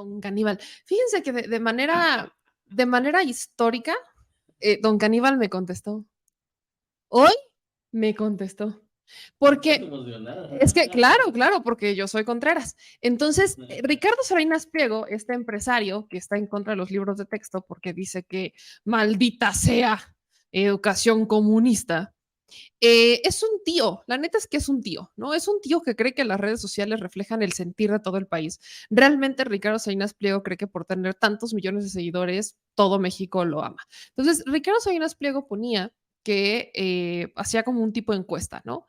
don Caníbal. Fíjense que de manera histórica, don Caníbal me contestó. Hoy me contestó. Porque es que, claro, porque yo soy Contreras. Entonces, Ricardo Salinas Pliego, este empresario que está en contra de los libros de texto porque dice que maldita sea educación comunista, es un tío, la neta es que es un tío, ¿no? Es un tío que cree que las redes sociales reflejan el sentir de todo el país. Realmente Ricardo Salinas Pliego cree que por tener tantos millones de seguidores, todo México lo ama. Entonces, Ricardo Salinas Pliego ponía que hacía como un tipo de encuesta, ¿no?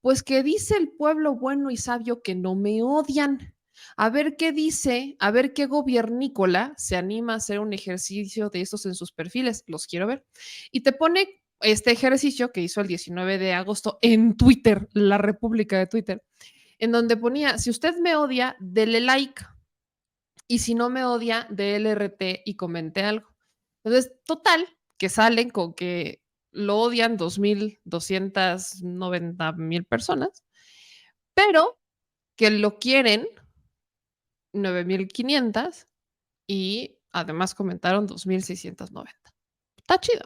Pues que dice el pueblo bueno y sabio que no me odian. A ver qué dice, a ver qué gobiernícola se anima a hacer un ejercicio de estos en sus perfiles. Los quiero ver. Y te pone este ejercicio que hizo el 19 de agosto en Twitter, la República de Twitter, en donde ponía, si usted me odia, dele like. Y si no me odia, dele RT y comente algo. Entonces, total, que salen con que lo odian 2.290.000 personas, pero que lo quieren 9.500 y además comentaron 2.690. Está chido.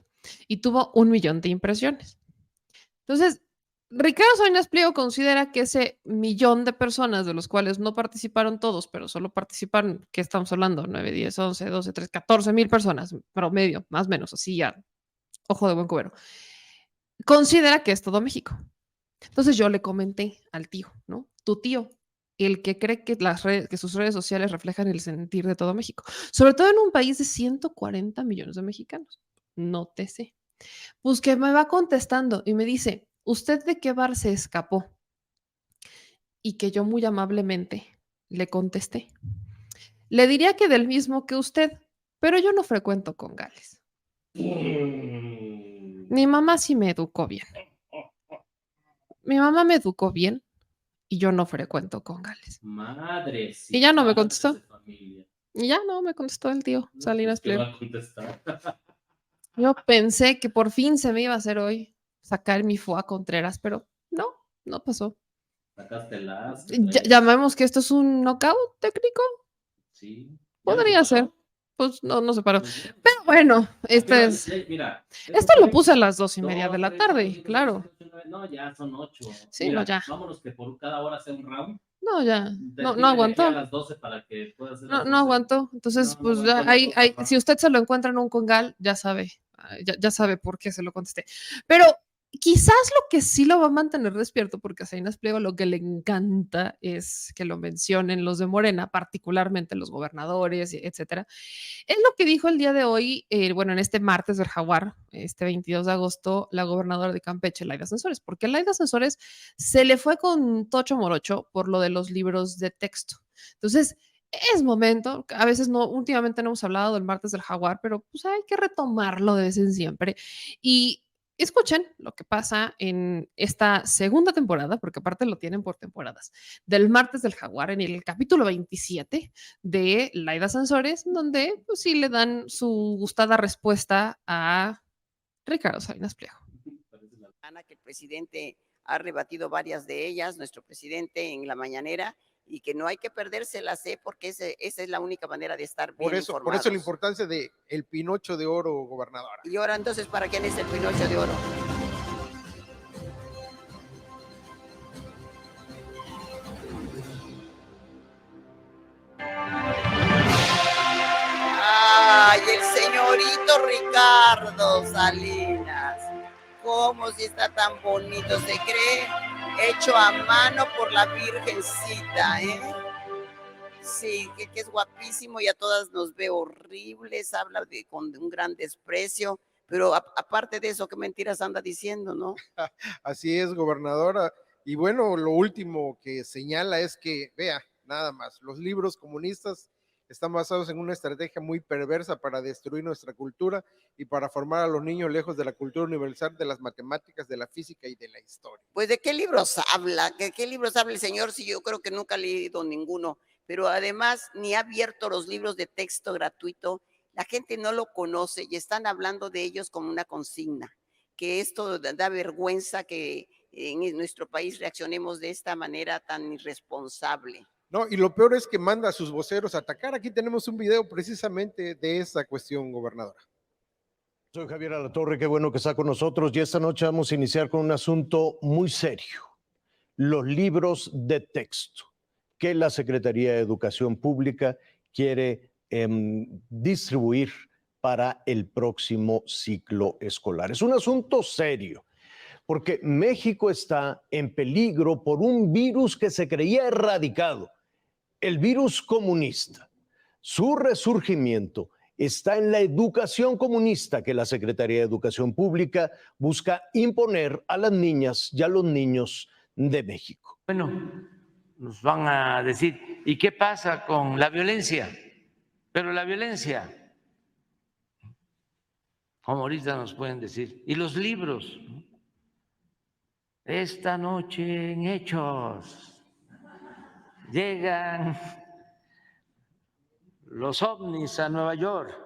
Y tuvo 1 millón de impresiones. Entonces, Ricardo Salinas Pliego considera que ese millón de personas, de los cuales no participaron todos, pero solo participaron, ¿qué estamos hablando? 9, 10, 11, 12, 13, 14.000 personas, promedio, más o menos, así ya, ojo de buen cubero, considera que es todo México. Entonces yo le comenté al tío, ¿no? Tu tío, el que cree que, que sus redes sociales reflejan el sentir de todo México, sobre todo en un país de 140 millones de mexicanos. Nótese. Pues que me va contestando y me dice, ¿usted de qué bar se escapó? Y que yo muy amablemente le contesté. Le diría que del mismo que usted, pero yo no frecuento con Gales. Mi mamá sí me educó bien. Mi mamá me educó bien y yo no frecuento con Gales. Madre, Y sí, ya no me padres contestó. de familia. Y ya no me contestó el tío No, pues, Salinas ¿qué Pliego. va a contestar? Yo pensé que por fin se me iba a hacer hoy sacar mi foie Contreras, pero no, no pasó. Sacaste las que traías. Llamemos que esto es un knockout técnico. Sí. ¿Ya no se Podría ser. paró? Pues no, no se paró. Pues bueno. Pero bueno, Al final, mira, eso esto lo fue puse a las 2:30 de 2, la 3, 4, tarde, 5, 6, claro. 7, 8, 9. No, ya son 8. Sí, no, Mira, ya. vámonos que por cada hora sea un round. No, ya. No, no Define de aquí a aguantó. las 12 para que pueda hacer No, las no 12. aguantó. Entonces, No, no pues ya, aguantó ni por si papá. usted se lo encuentra en un congal, ya sabe, ya sabe por qué se lo contesté. Pero quizás lo que sí lo va a mantener despierto, porque a Salinas Pliego lo que le encanta es que lo mencionen los de Morena, particularmente los gobernadores, etcétera. Es lo que dijo el día de hoy, bueno, en este martes del Jaguar, este 22 de agosto, la gobernadora de Campeche, Laida Sansores, porque Laida Sansores se le fue con Tocho Morocho por lo de los libros de texto. Entonces, es momento, a veces no, últimamente no hemos hablado del martes del Jaguar, pero pues hay que retomarlo de vez en siempre. Y escuchen lo que pasa en esta segunda temporada, porque aparte lo tienen por temporadas, del martes del Jaguar, en el capítulo 27 de Laida Sansores, donde pues sí le dan su gustada respuesta a Ricardo Salinas Pliego. Que el presidente ha rebatido varias de ellas, nuestro presidente en la mañanera, y que no hay que perdérselas, porque esa es la única manera de estar bien informados. Por eso la importancia de el Pinocho de Oro, gobernadora. Y ahora entonces, ¿para quién es el Pinocho de Oro? Ay, el señorito Ricardo Salinas. ¿Cómo si está tan bonito? Se cree hecho a mano por la Virgencita, ¿eh? Sí, que es guapísimo y a todas nos ve horribles, habla con un gran desprecio, pero aparte de eso, ¿qué mentiras anda diciendo, no? Así es, gobernadora. Y bueno, lo último que señala es que, vea, nada más, los libros comunistas están basados en una estrategia muy perversa para destruir nuestra cultura y para formar a los niños lejos de la cultura universal, de las matemáticas, de la física y de la historia. Pues ¿de qué libros habla? ¿Qué libros habla el señor? Si yo creo que nunca he leído ninguno, pero además ni ha abierto los libros de texto gratuito, la gente no lo conoce y están hablando de ellos como una consigna, que esto da vergüenza que en nuestro país reaccionemos de esta manera tan irresponsable. No, y lo peor es que manda a sus voceros a atacar. Aquí tenemos un video precisamente de esa cuestión, gobernadora. Soy Javier Alatorre, qué bueno que está con nosotros y esta noche vamos a iniciar con un asunto muy serio, los libros de texto que la Secretaría de Educación Pública quiere distribuir para el próximo ciclo escolar. Es un asunto serio, porque México está en peligro por un virus que se creía erradicado, el virus comunista. Su resurgimiento está en la educación comunista que la Secretaría de Educación Pública busca imponer a las niñas y a los niños de México. Bueno, nos van a decir, ¿y qué pasa con la violencia? Pero la violencia, como ahorita nos pueden decir, y los libros. Esta noche en Hechos llegan los ovnis a Nueva York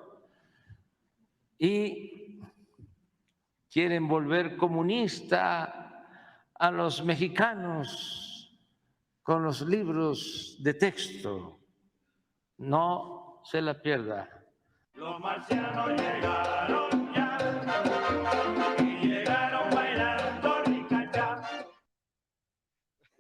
y quieren volver comunista a los mexicanos con los libros de texto. No se la pierda. Los marcianos llegaron ya y llegaron bailando ricacha.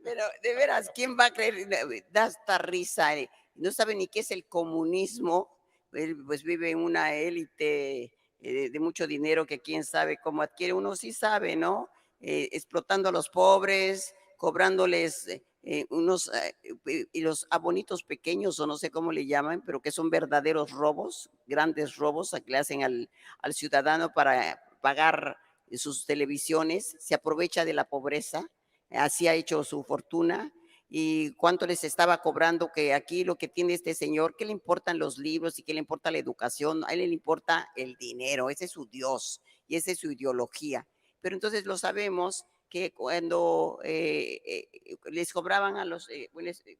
Pero de veras, ¿quién va a creer? Da hasta risa. No sabe ni qué es el comunismo. Él pues vive en una élite de mucho dinero que quién sabe cómo adquiere. Uno sí sabe, ¿no? Explotando a los pobres, cobrándoles y los abonitos pequeños, o no sé cómo le llaman, pero que son verdaderos robos, grandes robos que le hacen al ciudadano para pagar sus televisiones. Se aprovecha de la pobreza. Así ha hecho su fortuna. Y cuánto les estaba cobrando, que aquí lo que tiene este señor, ¿qué le importan los libros y qué le importa la educación? A él le importa el dinero, ese es su Dios y esa es su ideología. Pero entonces lo sabemos que cuando les cobraban a los,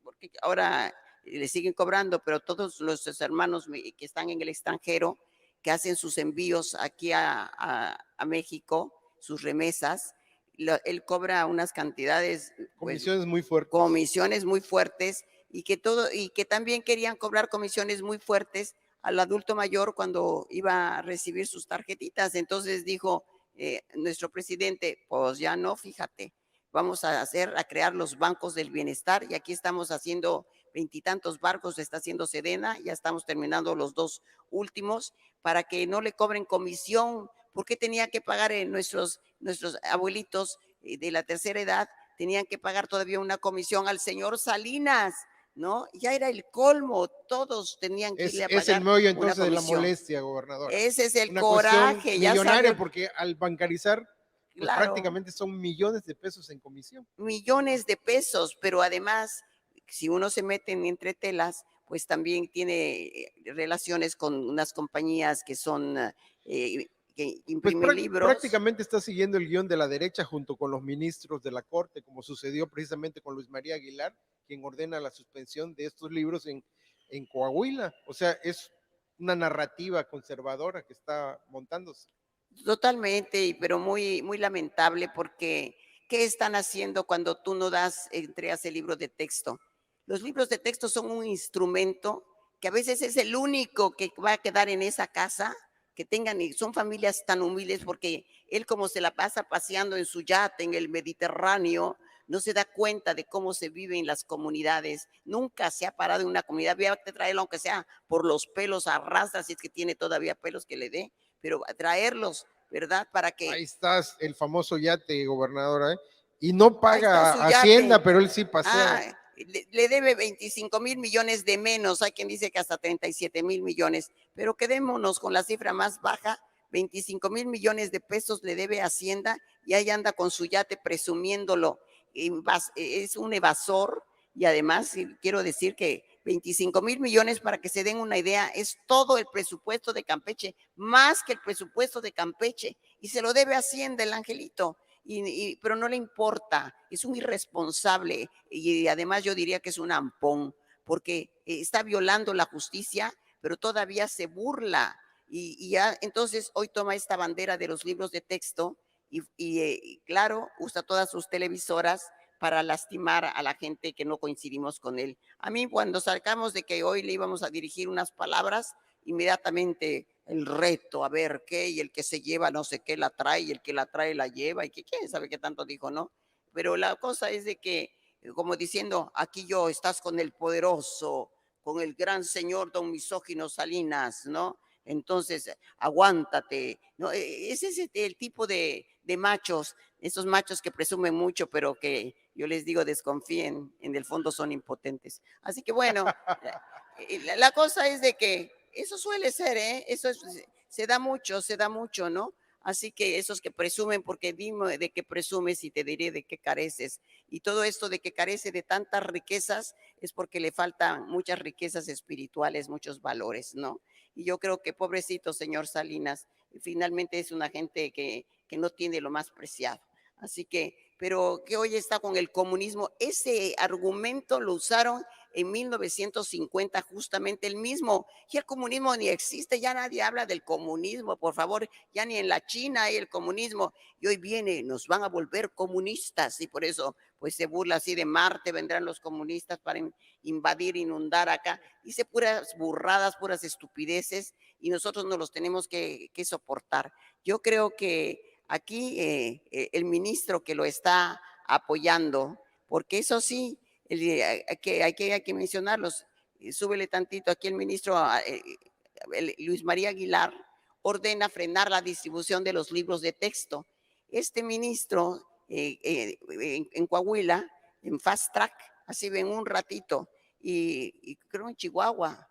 porque ahora les siguen cobrando, pero todos los hermanos que están en el extranjero, que hacen sus envíos aquí a México, sus remesas, él cobra unas cantidades, comisiones muy fuertes. Comisiones muy fuertes, y que también querían cobrar comisiones muy fuertes al adulto mayor cuando iba a recibir sus tarjetitas. Entonces dijo nuestro presidente, pues ya no, fíjate, vamos a crear los bancos del bienestar, y aquí estamos haciendo 20 y tantos barcos, está haciendo Sedena, ya estamos terminando los 2 últimos, para que no le cobren comisión. ¿Por qué tenía que pagar nuestros abuelitos de la tercera edad? Tenían que pagar todavía una comisión al señor Salinas, ¿no? Ya era el colmo, todos tenían que irle a pagar. Es el meollo entonces de la molestia, gobernadora. Ese es el coraje. Millonaria, porque al bancarizar, pues claro, prácticamente son millones de pesos en comisión. Millones de pesos, pero además, si uno se mete entre telas, pues también tiene relaciones con unas compañías que son... que imprimen pues libros. Prácticamente está siguiendo el guión de la derecha junto con los ministros de la Corte, como sucedió precisamente con Luis María Aguilar, quien ordena la suspensión de estos libros en Coahuila. O sea, es una narrativa conservadora que está montándose. Totalmente, pero muy, muy lamentable, porque ¿qué están haciendo cuando tú no entregas el libro de texto? Los libros de texto son un instrumento que a veces es el único que va a quedar en esa casa, que son familias tan humildes, porque él, como se la pasa paseando en su yate en el Mediterráneo, no se da cuenta de cómo se vive en las comunidades. Nunca se ha parado en una comunidad. Voy a traerlo, aunque sea por los pelos, arrastra, si es que tiene todavía pelos que le dé, pero a traerlos, ¿verdad? Para que... Ahí está el famoso yate, gobernadora, ¿eh? Y no paga Hacienda, pero él sí pasea. Le debe 25,000 millones de menos. Hay quien dice que hasta 37,000 millones, pero quedémonos con la cifra más baja. 25,000 millones de pesos le debe Hacienda, y ahí anda con su yate presumiéndolo. Es un evasor, y además quiero decir que 25,000 millones, para que se den una idea, es todo el presupuesto de Campeche, más que el presupuesto de Campeche, y se lo debe Hacienda, el angelito. Pero no le importa, es un irresponsable, y además yo diría que es un ampón, porque está violando la justicia, pero todavía se burla, y ya entonces hoy toma esta bandera de los libros de texto, y claro, usa todas sus televisoras para lastimar a la gente que no coincidimos con él. A mí cuando sacamos de que hoy le íbamos a dirigir unas palabras, inmediatamente el reto, a ver qué, y el que se lleva no sé qué la trae, y el que la trae la lleva, y que quién sabe qué tanto dijo, ¿no? Pero la cosa es de que, como diciendo, aquí yo estás con el poderoso, con el gran señor don Misógino Salinas, ¿no? Entonces, aguántate, ¿no? Ese es el tipo de machos, esos machos que presumen mucho, pero que yo les digo desconfíen, en el fondo son impotentes. Así que bueno, la cosa es de que eso suele ser, ¿eh? Eso se da mucho, ¿no? Así que esos que presumen, porque dime de qué presumes y te diré de qué careces. Y todo esto de que carece de tantas riquezas es porque le faltan muchas riquezas espirituales, muchos valores, ¿no? Y yo creo que pobrecito señor Salinas, finalmente es una gente que no tiene lo más preciado. Así que, pero que hoy está con el comunismo, ese argumento lo usaron en 1950 justamente el mismo, y el comunismo ni existe, ya nadie habla del comunismo, por favor, ya ni en la China hay el comunismo, y hoy viene, nos van a volver comunistas, y por eso pues se burla así de Marte, vendrán los comunistas para invadir, inundar acá, dice puras burradas, puras estupideces, y nosotros nos los tenemos que soportar. Yo creo que aquí el ministro que lo está apoyando, porque eso sí, hay que mencionarlos, súbele tantito, aquí el ministro Luis María Aguilar ordena frenar la distribución de los libros de texto. Este ministro en Coahuila, en Fast Track, así ven un ratito, y creo en Chihuahua,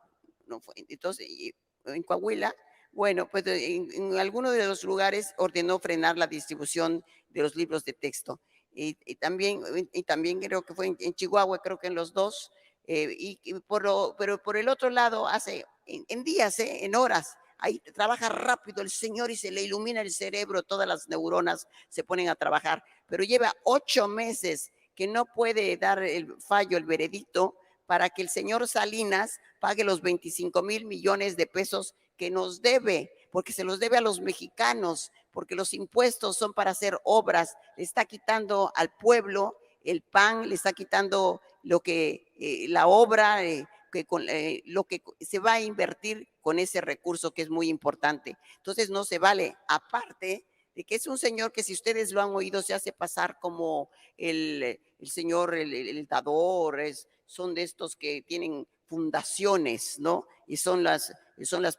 no fue, entonces en Coahuila, bueno, pues en alguno de los lugares ordenó frenar la distribución de los libros de texto. Y también creo que fue en Chihuahua, creo que en los dos, pero por el otro lado, hace en días, en horas, ahí trabaja rápido el señor y se le ilumina el cerebro, todas las neuronas se ponen a trabajar, pero lleva 8 meses que no puede dar el fallo, el veredicto, para que el señor Salinas pague los 25,000 millones de pesos que nos debe, porque se los debe a los mexicanos, porque los impuestos son para hacer obras, le está quitando al pueblo el pan, le está quitando lo que la obra, lo que se va a invertir con ese recurso que es muy importante. Entonces no se vale, aparte de que es un señor que si ustedes lo han oído se hace pasar como el señor, el dador, son de estos que tienen fundaciones, ¿no? Y son las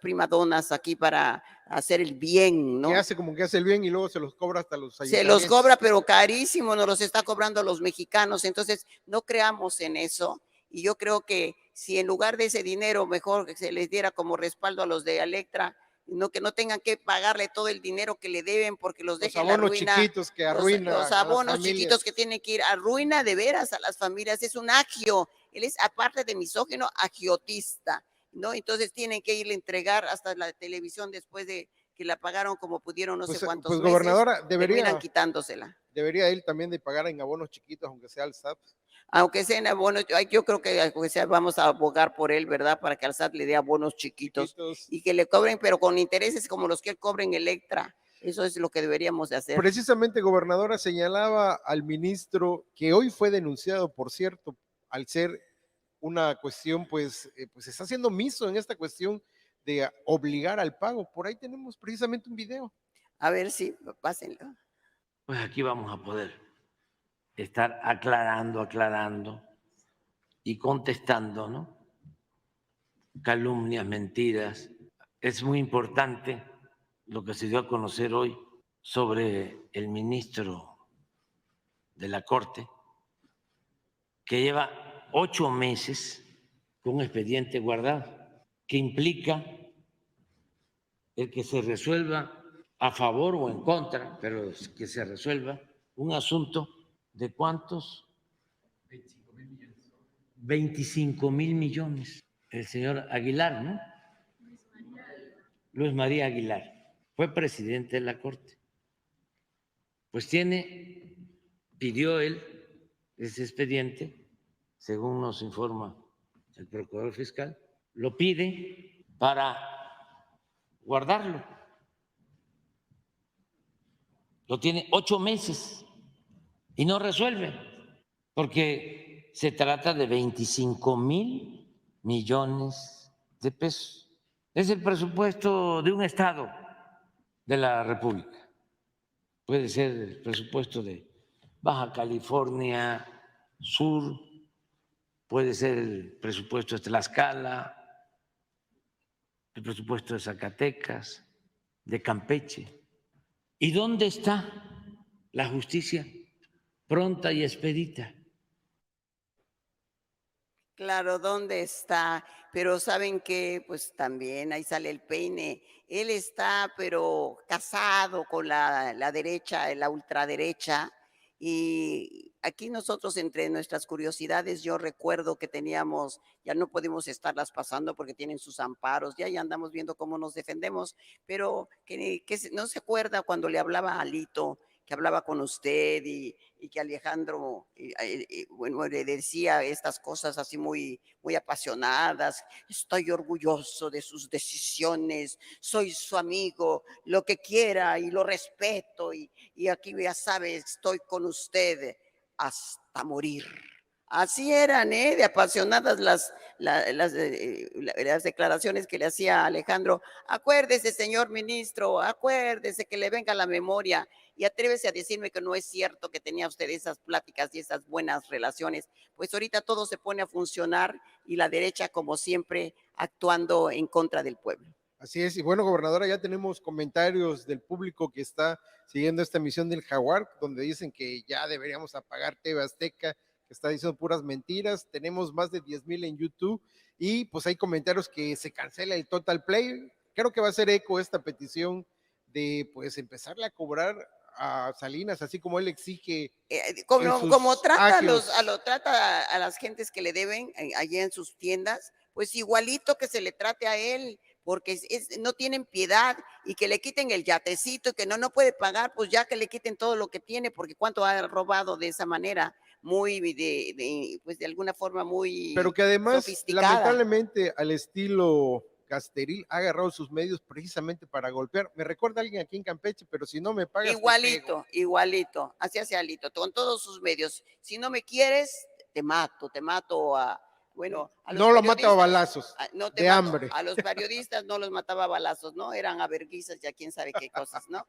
primadonas aquí para hacer el bien, ¿no? Que hace como que hace el bien y luego se los cobra hasta los Se ayuntamientos. los cobra, pero carísimo, nos los está cobrando a los mexicanos. Entonces, no creamos en eso. Y yo creo que si en lugar de ese dinero, mejor que se les diera como respaldo a los de Electra, que no tengan que pagarle todo el dinero que le deben porque los dejen la ruina. Chiquitos que arruinan los abonos chiquitos que tienen que ir a ruina de veras a las familias. Es un agio. Él es, aparte de misógino, agiotista, ¿no? Entonces tienen que irle a entregar hasta la televisión después de que la pagaron como pudieron no sé cuántos meses. Gobernadora, terminan quitándosela. Debería él también de pagar en abonos chiquitos, aunque sea al SAT. Aunque sea en abonos, yo creo que vamos a abogar por él, ¿verdad? Para que al SAT le dé abonos chiquitos y que le cobren, pero con intereses como los que él cobra en Electra. Eso es lo que deberíamos de hacer. Precisamente, gobernadora, señalaba al ministro que hoy fue denunciado, por cierto, al ser una cuestión, pues está siendo omiso en esta cuestión de obligar al pago. Por ahí tenemos precisamente un video. A ver si, pásenlo. Pues aquí vamos a poder estar aclarando y contestando, ¿no? Calumnias, mentiras. Es muy importante lo que se dio a conocer hoy sobre el ministro de la Corte, que lleva 8 meses con un expediente guardado, que implica el que se resuelva a favor o en contra, pero que se resuelva un asunto de ¿cuántos? 25,000 millones. El señor Aguilar, ¿no? Luis María Aguilar, fue presidente de la Corte. Pues pidió él ese expediente, según nos informa el procurador fiscal, lo pide para guardarlo. Lo tiene 8 meses y no resuelve. porque se trata de 25,000 millones de pesos. Es el presupuesto de un estado de la República. Puede ser el presupuesto de Baja California Sur, puede ser el presupuesto de Tlaxcala, el presupuesto de Zacatecas, de Campeche. ¿Y dónde está la justicia pronta y expedita? Claro, ¿dónde está? Pero saben que, pues también ahí sale el peine. Él está, pero casado con la derecha, la ultraderecha. Y aquí nosotros, entre nuestras curiosidades, yo recuerdo que teníamos, ya no podemos estarlas pasando porque tienen sus amparos, ya andamos viendo cómo nos defendemos, pero no se acuerda cuando le hablaba a Alito, que hablaba con usted y que Alejandro, bueno, le decía estas cosas así muy, muy apasionadas. Estoy orgulloso de sus decisiones, soy su amigo, lo que quiera y lo respeto y aquí ya sabe, estoy con usted hasta morir. Así eran, de apasionadas las declaraciones que le hacía Alejandro. Acuérdese, señor ministro, acuérdese que le venga a la memoria y atrévese a decirme que no es cierto que tenía usted esas pláticas y esas buenas relaciones. Pues ahorita todo se pone a funcionar y la derecha, como siempre, actuando en contra del pueblo. Así es, y bueno, gobernadora, ya tenemos comentarios del público que está siguiendo esta emisión del Jaguar, donde dicen que ya deberíamos apagar TV Azteca, que está diciendo puras mentiras. Tenemos más de 10,000 en YouTube y pues hay comentarios que se cancela el Total Play. Creo que va a ser eco esta petición de pues empezarle a cobrar a Salinas, así como él exige Como trata agios. trata a las gentes que le deben allí en sus tiendas, pues igualito que se le trate a él, porque no tienen piedad y que le quiten el yatecito y que no puede pagar, pues ya que le quiten todo lo que tiene, porque cuánto ha robado de esa manera, muy pues de alguna forma muy pero que además, sofisticada. lamentablemente, al estilo Casteril, ha agarrado sus medios precisamente para golpear. Me recuerda a alguien aquí en Campeche, pero si no me pagas, Igualito, igualito, así hace Alito, con todos sus medios. Si no me quieres, te mato a, bueno, a los no lo mata a periodistas, balazos, no te de mato. hambre. A los periodistas no los mataba a balazos, ¿no? Eran a verguizas, ya quién sabe qué cosas, ¿no?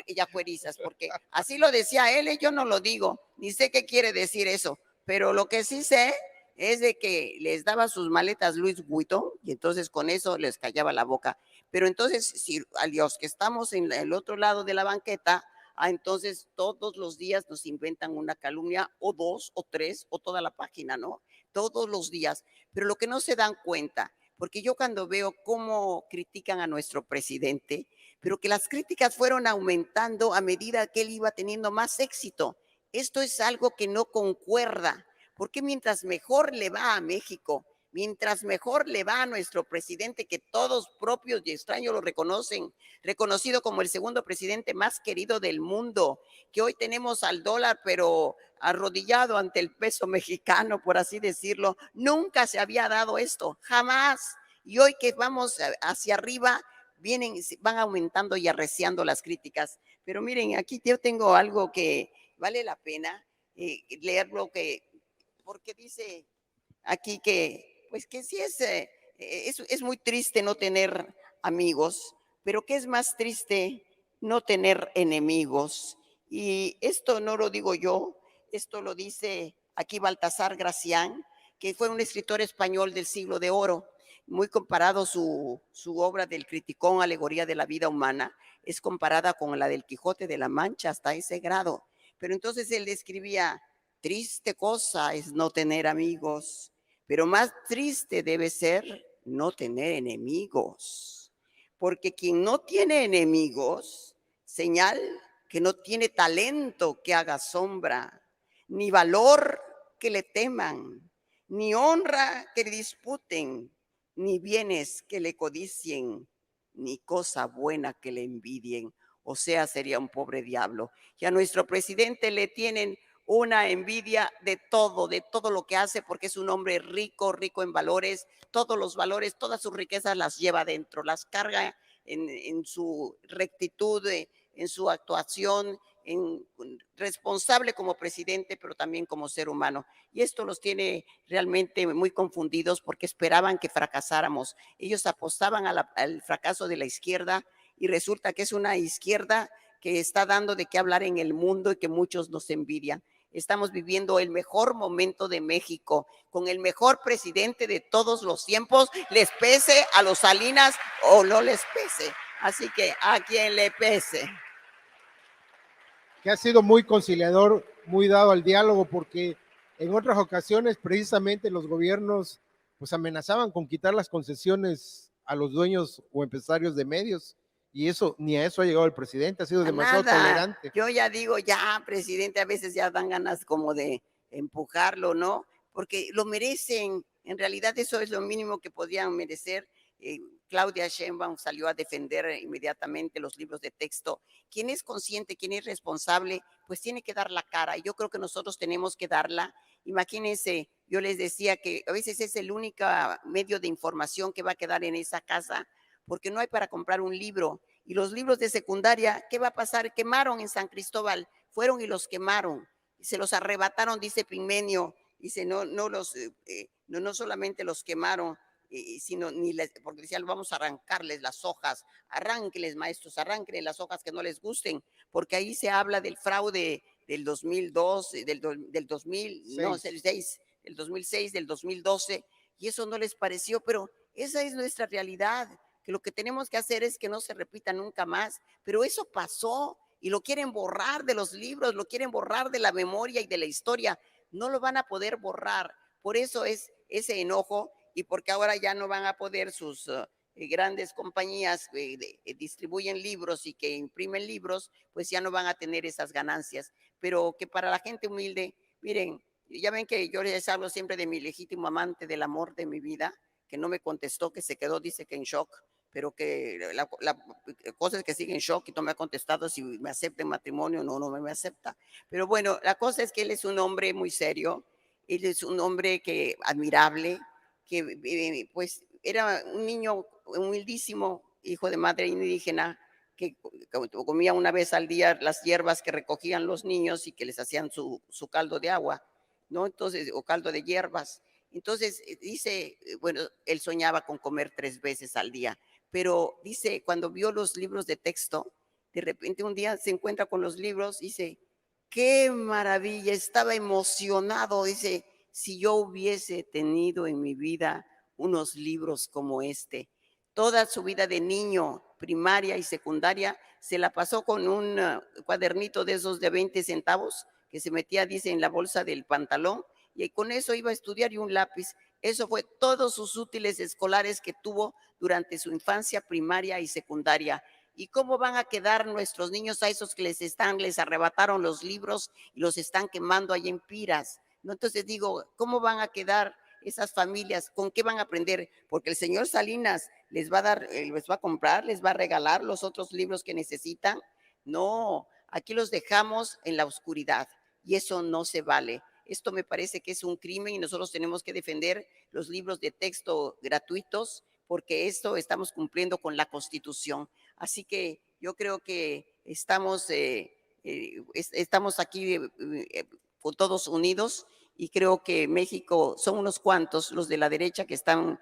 Ya fuerizas, porque así lo decía él, yo no lo digo, ni sé qué quiere decir eso, pero lo que sí sé es de que les daba sus maletas Luis Vuitton y entonces con eso les callaba la boca. Pero entonces, si a los que estamos en el otro lado de la banqueta, entonces todos los días nos inventan una calumnia o dos o tres o toda la página, ¿no? Todos los días. Pero lo que no se dan cuenta, porque yo cuando veo cómo critican a nuestro presidente, pero que las críticas fueron aumentando a medida que él iba teniendo más éxito. Esto es algo que no concuerda, porque mientras mejor le va a México, mientras mejor le va a nuestro presidente, que todos propios y extraños lo reconocen, reconocido como el segundo presidente más querido del mundo, que hoy tenemos al dólar, pero arrodillado ante el peso mexicano, por así decirlo. Nunca se había dado esto, jamás. Y hoy que vamos hacia arriba, van aumentando y arreciando las críticas. Pero miren, aquí yo tengo algo que vale la pena leerlo, porque dice aquí que, pues que sí es muy triste no tener amigos, pero que es más triste no tener enemigos. Y esto no lo digo yo, esto lo dice aquí Baltasar Gracián, que fue un escritor español del siglo de oro, muy comparado su obra del Criticón, Alegoría de la Vida Humana, es comparada con la del Quijote de la Mancha hasta ese grado. Pero entonces él describía, triste cosa es no tener amigos, pero más triste debe ser no tener enemigos, porque quien no tiene enemigos, señal que no tiene talento que haga sombra, ni valor que le teman, ni honra que le disputen, ni bienes que le codicien, ni cosa buena que le envidien. O sea, sería un pobre diablo. Y a nuestro presidente le tienen una envidia de todo lo que hace, porque es un hombre rico, rico en valores, todos los valores, todas sus riquezas las lleva dentro, las carga en su rectitud, en su actuación responsable como presidente, pero también como ser humano. Y esto los tiene realmente muy confundidos porque esperaban que fracasáramos. Ellos apostaban al fracaso de la izquierda y resulta que es una izquierda que está dando de qué hablar en el mundo y que muchos nos envidian. Estamos viviendo el mejor momento de México, con el mejor presidente de todos los tiempos, les pese a los Salinas o no les pese. Así que a quien le pese. Que ha sido muy conciliador, muy dado al diálogo, porque en otras ocasiones precisamente los gobiernos pues amenazaban con quitar las concesiones a los dueños o empresarios de medios, y eso, ni a eso ha llegado el presidente, ha sido demasiado tolerante. Yo ya digo, ya, presidente, a veces ya dan ganas como de empujarlo, ¿no? Porque lo merecen. En realidad eso es lo mínimo que podían merecer. Claudia Sheinbaum salió a defender inmediatamente los libros de texto. Quien es consciente, quien es responsable, pues tiene que dar la cara. Y yo creo que nosotros tenemos que darla. Imagínense, yo les decía que a veces es el único medio de información que va a quedar en esa casa, porque no hay para comprar un libro. Y los libros de secundaria, ¿qué va a pasar? Quemaron en San Cristóbal, fueron y los quemaron. Se los arrebataron, dice Pigmenio. Dice, no solamente los quemaron, sino porque decían, vamos a arrancarles las hojas, arránqueles maestros, arránqueles las hojas que no les gusten, porque ahí se habla del fraude del 2002, del 2006, del 2006, del 2012, y eso no les pareció, pero esa es nuestra realidad, que lo que tenemos que hacer es que no se repita nunca más, pero eso pasó y lo quieren borrar de los libros, lo quieren borrar de la memoria y de la historia, no lo van a poder borrar, por eso es ese enojo y porque ahora ya no van a poder sus grandes compañías que distribuyen libros y que imprimen libros, pues ya no van a tener esas ganancias, pero que para la gente humilde, miren, ya ven que yo les hablo siempre de mi legítimo amante del amor de mi vida, que no me contestó, que se quedó, dice que en shock, pero que la cosa es que sigue en shock y no me ha contestado si me acepta en matrimonio o no me acepta. Pero bueno, la cosa es que él es un hombre muy serio, él es un hombre que admirable, que pues era un niño humildísimo, hijo de madre indígena, que comía una vez al día las hierbas que recogían los niños y que les hacían su caldo de agua, ¿no? Entonces, o caldo de hierbas. Entonces, dice, bueno, él soñaba con comer 3 veces al día, pero dice, cuando vio los libros de texto, de repente un día se encuentra con los libros, dice, qué maravilla, estaba emocionado, dice, si yo hubiese tenido en mi vida unos libros como este. Toda su vida de niño, primaria y secundaria, se la pasó con un cuadernito de esos de 20 centavos que se metía, dice, en la bolsa del pantalón, y con eso iba a estudiar y un lápiz. Eso fue todos sus útiles escolares que tuvo durante su infancia primaria y secundaria. ¿Y cómo van a quedar nuestros niños a esos que les arrebataron los libros y los están quemando ahí en Piras? ¿No? Entonces digo, ¿cómo van a quedar esas familias? ¿Con qué van a aprender? Porque el señor Salinas les va a dar, les va a comprar, les va a regalar los otros libros que necesitan. No, aquí los dejamos en la oscuridad y eso no se vale. Esto me parece que es un crimen y nosotros tenemos que defender los libros de texto gratuitos porque esto estamos cumpliendo con la Constitución. Así que yo creo que estamos aquí todos unidos y creo que México son unos cuantos los de la derecha que están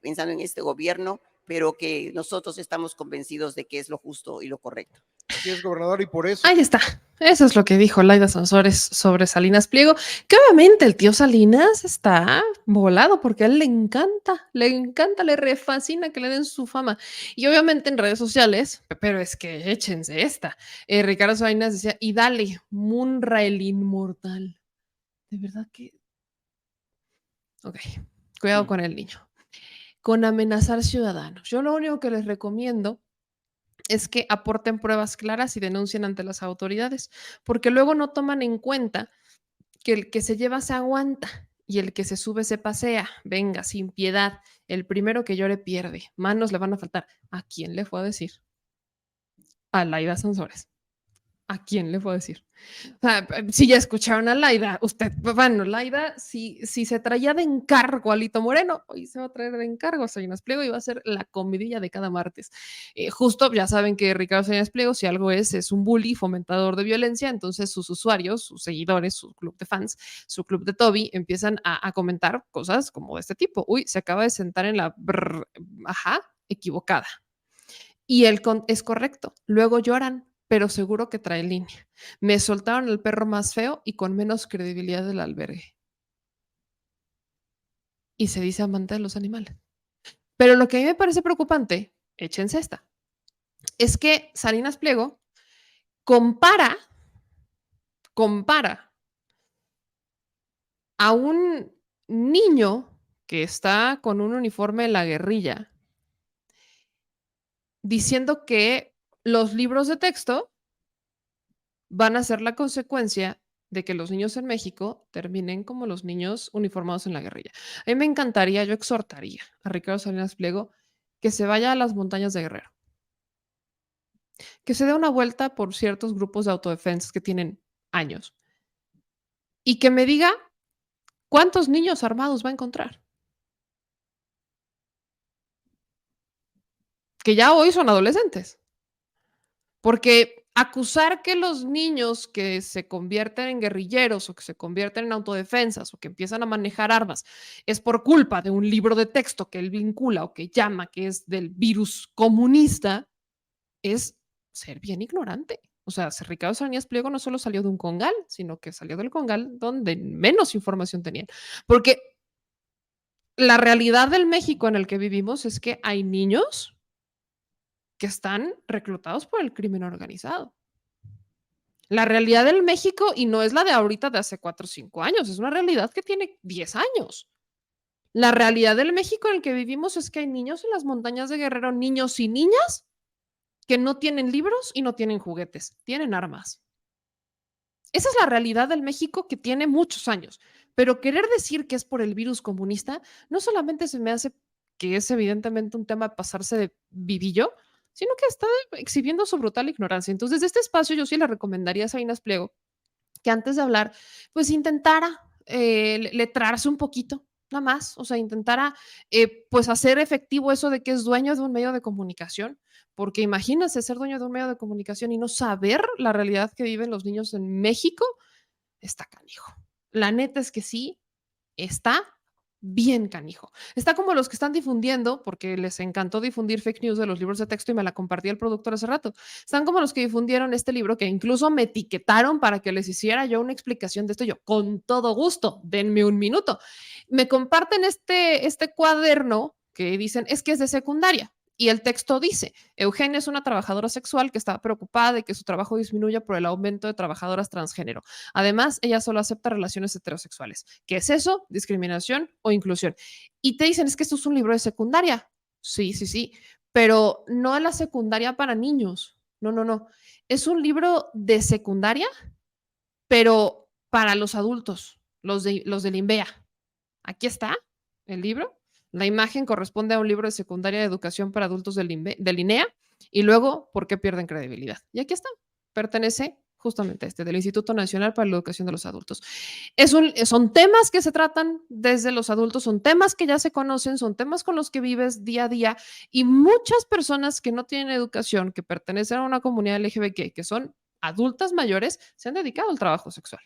pensando en este gobierno, pero que nosotros estamos convencidos de que es lo justo y lo correcto. Así es, gobernador, y por eso. Ahí está. Eso es lo que dijo Laida Sansores sobre Salinas Pliego, que obviamente el tío Salinas está volado porque a él le refascina que le den su fama. Y obviamente en redes sociales, pero es que échense esta. Ricardo Salinas decía, y dale, Munra el inmortal. De verdad que... Ok, cuidado con el niño. Con amenazar ciudadanos. Yo lo único que les recomiendo es que aporten pruebas claras y denuncien ante las autoridades, porque luego no toman en cuenta que el que se lleva se aguanta y el que se sube se pasea. Venga, sin piedad. El primero que llore pierde. Manos le van a faltar. ¿A quién le fue a decir? A Laida Sansores. ¿A quién le puedo decir? O sea, si ya escucharon a Laida, bueno, Laida, si se traía de encargo a Lito Moreno, hoy se va a traer de encargo a Salinas Pliego y va a ser la comidilla de cada martes. Justo, ya saben que Ricardo Salinas Pliego, si algo es un bully, fomentador de violencia, entonces sus usuarios, sus seguidores, su club de fans, su club de Toby, empiezan a comentar cosas como de este tipo. Uy, se acaba de sentar en la equivocada. Y es correcto. Luego lloran, pero seguro que trae línea. Me soltaron el perro más feo y con menos credibilidad del albergue. Y se dice amante de los animales. Pero lo que a mí me parece preocupante, échense esta, es que Salinas Pliego compara a un niño que está con un uniforme de la guerrilla diciendo que los libros de texto van a ser la consecuencia de que los niños en México terminen como los niños uniformados en la guerrilla. A mí me encantaría, yo exhortaría a Ricardo Salinas Pliego que se vaya a las montañas de Guerrero, que se dé una vuelta por ciertos grupos de autodefensa que tienen años y que me diga cuántos niños armados va a encontrar. Que ya hoy son adolescentes. Porque acusar que los niños que se convierten en guerrilleros o que se convierten en autodefensas o que empiezan a manejar armas es por culpa de un libro de texto que él vincula o que llama que es del virus comunista, es ser bien ignorante. O sea, Ricardo Salinas Pliego no solo salió de un congal, sino que salió del congal donde menos información tenían. Porque la realidad del México en el que vivimos es que hay niños que están reclutados por el crimen organizado. La realidad del México, y no es la de ahorita de hace 4 o 5 años, es una realidad que tiene 10 años. La realidad del México en el que vivimos es que hay niños en las montañas de Guerrero, niños y niñas que no tienen libros y no tienen juguetes, tienen armas. Esa es la realidad del México que tiene muchos años. Pero querer decir que es por el virus comunista, no solamente se me hace que es evidentemente un tema de pasarse de vivillo, sino que está exhibiendo su brutal ignorancia. Entonces, desde este espacio yo sí le recomendaría a Salinas Pliego que antes de hablar, pues intentara letrarse un poquito, nada más, o sea, intentara pues hacer efectivo eso de que es dueño de un medio de comunicación, porque imagínense ser dueño de un medio de comunicación y no saber la realidad que viven los niños en México, está canijo. La neta es que sí, está bien canijo. Está como los que están difundiendo, porque les encantó difundir fake news de los libros de texto y me la compartía el productor hace rato. Están como los que difundieron este libro que incluso me etiquetaron para que les hiciera yo una explicación de esto. Yo, con todo gusto, denme un minuto. Me comparten este cuaderno que dicen, es que es de secundaria. Y el texto dice, Eugenia es una trabajadora sexual que está preocupada de que su trabajo disminuya por el aumento de trabajadoras transgénero. Además, ella solo acepta relaciones heterosexuales. ¿Qué es eso? Discriminación o inclusión. Y te dicen, es que esto es un libro de secundaria. Sí, sí, sí, pero no es la secundaria para niños. No, no, no. Es un libro de secundaria, pero para los adultos, los del INVEA. Aquí está el libro. La imagen corresponde a un libro de secundaria de educación para adultos del INEA y luego, ¿por qué pierden credibilidad? Y aquí está, pertenece justamente a este, del Instituto Nacional para la Educación de los Adultos. Son temas que se tratan desde los adultos, son temas que ya se conocen, son temas con los que vives día a día y muchas personas que no tienen educación, que pertenecen a una comunidad LGBTQ, que son adultas mayores, se han dedicado al trabajo sexual.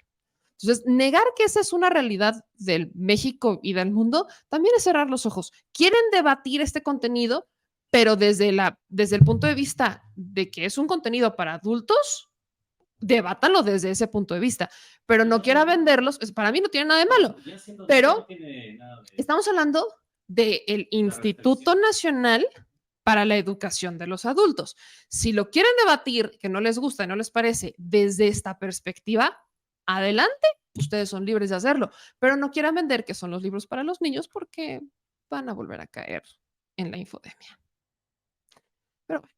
Entonces, negar que esa es una realidad del México y del mundo también es cerrar los ojos. Quieren debatir este contenido, pero desde el punto de vista de que es un contenido para adultos, debátalo desde ese punto de vista, pero no quiera venderlos, para mí no tiene nada de malo, pero estamos hablando del Instituto Nacional para la Educación de los Adultos. Si lo quieren debatir, que no les gusta y no les parece desde esta perspectiva, adelante, ustedes son libres de hacerlo, pero no quieran vender que son los libros para los niños porque van a volver a caer en la infodemia. Pero bueno,